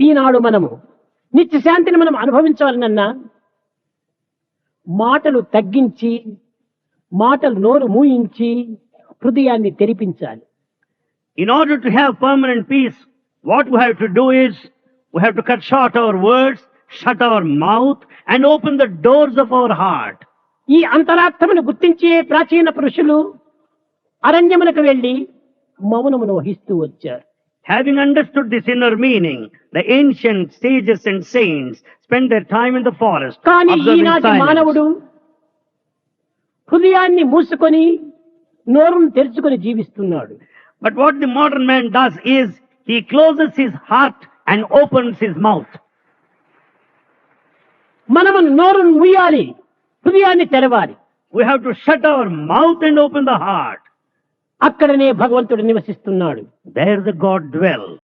ఈనాడు మనము నిత్య శాంతిని మనం అనుభవించాలనన్నా మాటలు తగ్గించి, మాటలు నోరు మూయించి హృదయాన్ని తెరిపించాలి. In order to have permanent peace, what we have to do is, we have to cut short our words, shut our mouth, and open the doors of our heart. ఈ అంతరార్థమును గుర్తించే ప్రాచీన పురుషులు అరణ్యమునకు వెళ్లి మౌనమును వహిస్తూ వచ్చారు. Having understood this inner meaning, the ancient sages and saints spent their time in the forest కానీ observing ఈనాటి silence. మానవుడు హృదయాన్ని మూసుకొని నోరును తెరుచుకొని జీవిస్తున్నాడు. But what the modern man does is, he closes his heart and opens his mouth. మనము నోరును మూయాలి, హృదయాన్ని తెరవాలి. We have to shut our mouth and open the heart. అక్కడనే భగవంతుడు నివసిస్తున్నాడు. There the God dwells.